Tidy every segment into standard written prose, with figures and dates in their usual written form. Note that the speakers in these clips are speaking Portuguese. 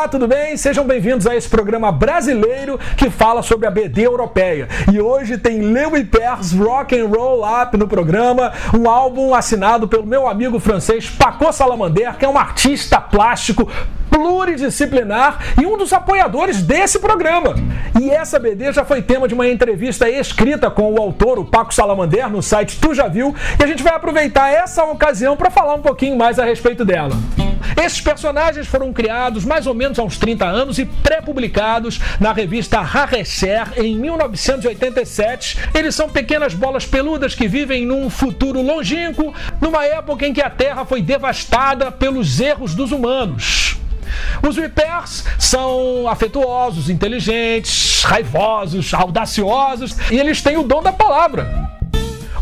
Olá, tudo bem? Sejam bem-vindos a esse programa brasileiro que fala sobre a BD europeia. E hoje tem Lewis Perse Rock and Roll Up no programa, um álbum assinado pelo meu amigo francês Paco Salamander, que é um artista plástico pluridisciplinar e um dos apoiadores desse programa. E essa BD já foi tema de uma entrevista escrita com o autor, o Paco Salamander, no site Tu Já Viu, e a gente vai aproveitar essa ocasião para falar um pouquinho mais a respeito dela. Esses personagens foram criados mais ou menos há uns 30 anos e pré-publicados na revista Rarecher em 1987. Eles são pequenas bolas peludas que vivem num futuro longínquo, numa época em que a Terra foi devastada pelos erros dos humanos. Os Whippers são afetuosos, inteligentes, raivosos, audaciosos e eles têm o dom da palavra.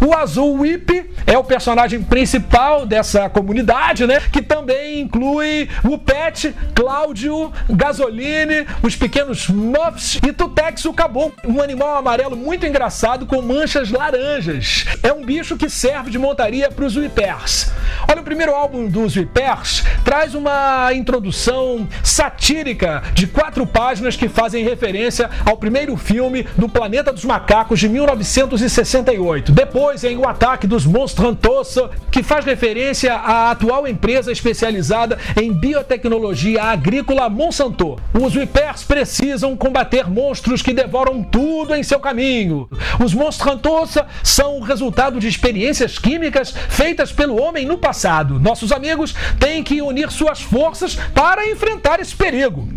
O Azul Whip é o personagem principal dessa comunidade, né? Que também inclui o Pet, Cláudio, Gasoline, os pequenos Muffs e Tutex, o Caboclo, um animal amarelo muito engraçado com manchas laranjas. É um bicho que serve de montaria para os Whippers. Olha, o primeiro álbum dos Whippers traz uma introdução satírica de 4 páginas que fazem referência ao primeiro filme do Planeta dos Macacos de 1968. Depois, em O Ataque dos Monstrantoso, que faz referência à atual empresa especializada em biotecnologia agrícola Monsanto. Os Whippers precisam combater monstros que devoram tudo em seu caminho. Os Monstrantoso são o resultado de experiências químicas feitas pelo homem no passado. Nossos amigos têm que unir suas forças para enfrentar esse perigo.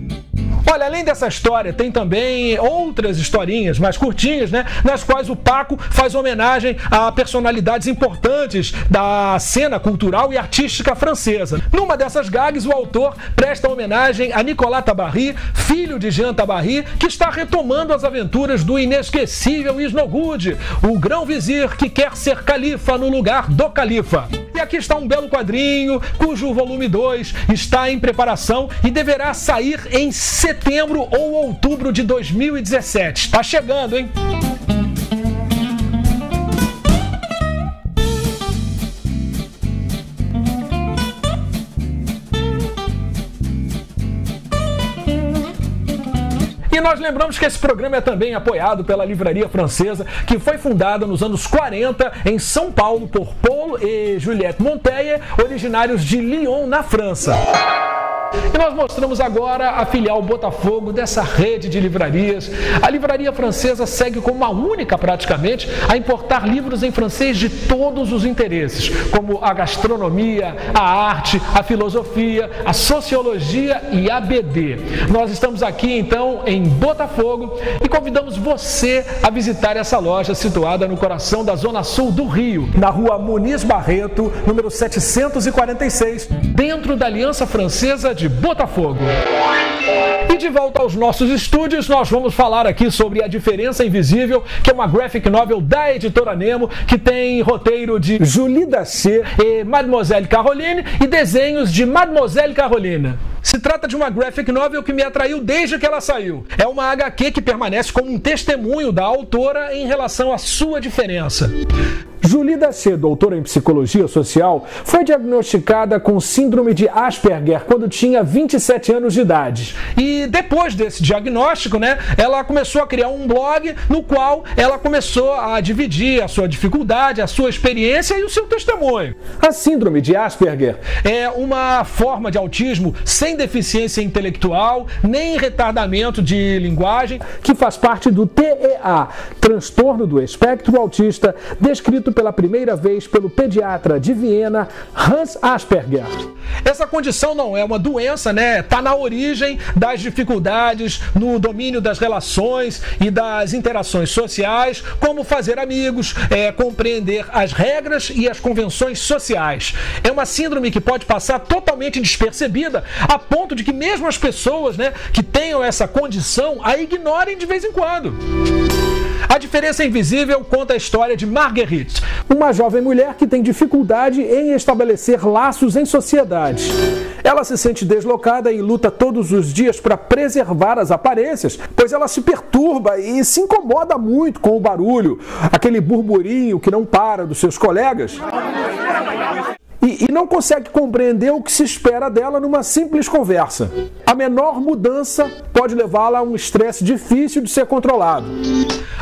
Olha, além dessa história, tem também outras historinhas mais curtinhas, né? Nas quais o Paco faz homenagem a personalidades importantes da cena cultural e artística francesa. Numa dessas gags, o autor presta homenagem a Nicolas Tabary, filho de Jean Tabary, que está retomando as aventuras do inesquecível Isnogoud, o grão-vizir que quer ser califa no lugar do califa. E aqui está um belo quadrinho, cujo volume 2 está em preparação e deverá sair em setembro ou outubro de 2017. Tá chegando, hein? E nós lembramos que esse programa é também apoiado pela Livraria Francesa, que foi fundada nos anos 40 em São Paulo por Paul e Juliette Monteille, originários de Lyon, na França. E nós mostramos agora a filial Botafogo dessa rede de livrarias. A Livraria Francesa segue como a única, praticamente, a importar livros em francês de todos os interesses, como a gastronomia, a arte, a filosofia, a sociologia e a BD. Nós estamos aqui, então, em Botafogo e convidamos você a visitar essa loja situada no coração da Zona Sul do Rio, na rua Muniz Barreto, número 746, dentro da Aliança Francesa de Botafogo. E de volta aos nossos estúdios, nós vamos falar aqui sobre A Diferença Invisível, que é uma graphic novel da editora Nemo, que tem roteiro de Julie Daché e Mademoiselle Caroline e desenhos de Mademoiselle Caroline. Se trata de uma graphic novel que me atraiu desde que ela saiu. É uma HQ que permanece como um testemunho da autora em relação à sua diferença. Julie Daché, doutora em psicologia social, foi diagnosticada com síndrome de Asperger quando tinha 27 anos de idade. E depois desse diagnóstico, né, ela começou a criar um blog no qual ela começou a dividir a sua dificuldade, a sua experiência e o seu testemunho. A síndrome de Asperger é uma forma de autismo sem deficiência intelectual, nem retardamento de linguagem, que faz parte do TEA, transtorno do espectro autista, descrito pela primeira vez pelo pediatra de Viena, Hans Asperger. Essa condição não é uma doença, né? Está na origem das dificuldades no domínio das relações e das interações sociais, como fazer amigos, compreender as regras e as convenções sociais. É uma síndrome que pode passar totalmente despercebida, a ponto de que mesmo as pessoas, né, que tenham essa condição a ignorem de vez em quando. A Diferença Invisível conta a história de Marguerite, uma jovem mulher que tem dificuldade em estabelecer laços em sociedade. Ela se sente deslocada e luta todos os dias para preservar as aparências, pois ela se perturba e se incomoda muito com o barulho, aquele burburinho que não para dos seus colegas. e não consegue compreender o que se espera dela numa simples conversa. A menor mudança pode levá-la a um estresse difícil de ser controlado.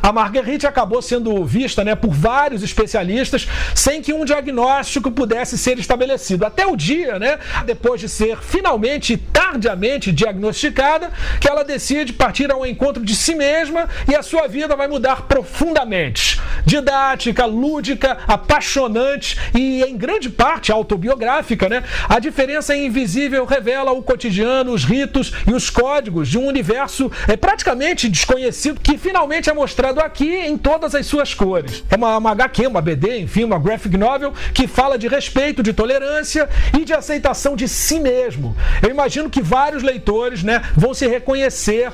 A Marguerite acabou sendo vista, por vários especialistas sem que um diagnóstico pudesse ser estabelecido. Até o dia, depois de ser finalmente, tardiamente diagnosticada, que ela decide partir ao encontro de si mesma e a sua vida vai mudar profundamente. Didática, lúdica, apaixonante e em grande parte autobiográfica, A Diferença Invisível revela o cotidiano, os ritos e os códigos de um universo praticamente desconhecido que finalmente é mostrado aqui em todas as suas cores. É uma HQ, uma BD, enfim, uma graphic novel que fala de respeito, de tolerância e de aceitação de si mesmo. Eu imagino que vários leitores, vão se reconhecer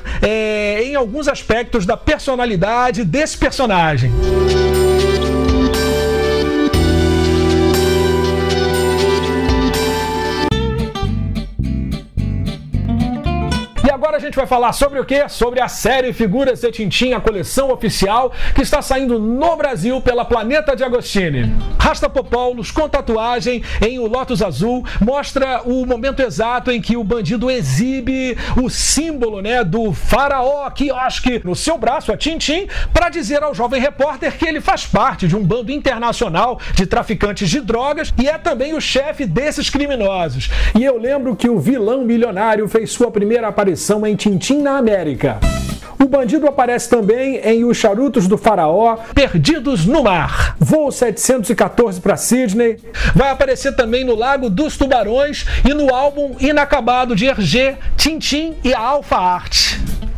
em alguns aspectos da personalidade desse personagem. E agora a gente vai falar sobre o quê? Sobre a série Figuras de Tintim, a coleção oficial que está saindo no Brasil pela Planeta de Agostini. Rastapopoulos com tatuagem em O Lótus Azul mostra o momento exato em que o bandido exibe o símbolo, do faraó quiosque no seu braço, a Tintim, para dizer ao jovem repórter que ele faz parte de um bando internacional de traficantes de drogas e é também o chefe desses criminosos. E eu lembro que o vilão milionário fez sua primeira aparição em Tintim na América. O bandido aparece também em Os Charutos do Faraó, Perdidos no Mar. Voo 714 para Sydney. Vai aparecer também no Lago dos Tubarões e no álbum inacabado de Hergé, Tintim e a Alfa Art.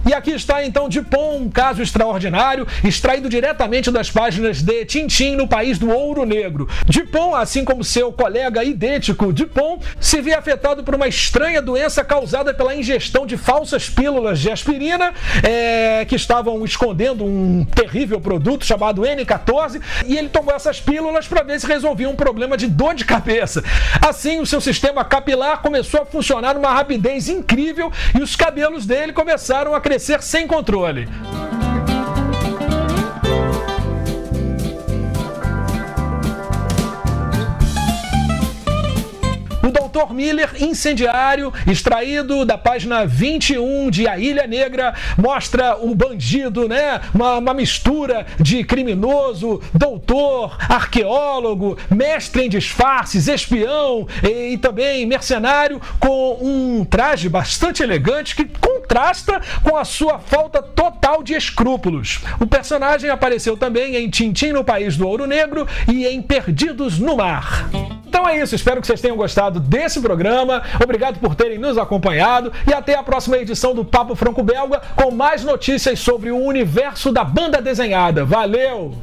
E aqui está então Dupont, um caso extraordinário, extraído diretamente das páginas de Tintim no país do Ouro Negro. Dupont, assim como seu colega idêntico Dupont, se vê afetado por uma estranha doença causada pela ingestão de falsas pílulas de aspirina, que estavam escondendo um terrível produto chamado N14, e ele tomou essas pílulas para ver se resolvia um problema de dor de cabeça. Assim, o seu sistema capilar começou a funcionar numa rapidez incrível e os cabelos dele começaram a crescer sem controle. O Dr. Miller, incendiário, extraído da página 21 de A Ilha Negra, mostra um bandido, uma mistura de criminoso, doutor, arqueólogo, mestre em disfarces, espião e também mercenário, com um traje bastante elegante que contrasta com a sua falta total de escrúpulos. O personagem apareceu também em Tintim no País do Ouro Negro e em Perdidos no Mar. Então é isso, espero que vocês tenham gostado desse programa, obrigado por terem nos acompanhado e até a próxima edição do Papo Franco-Belga com mais notícias sobre o universo da banda desenhada. Valeu!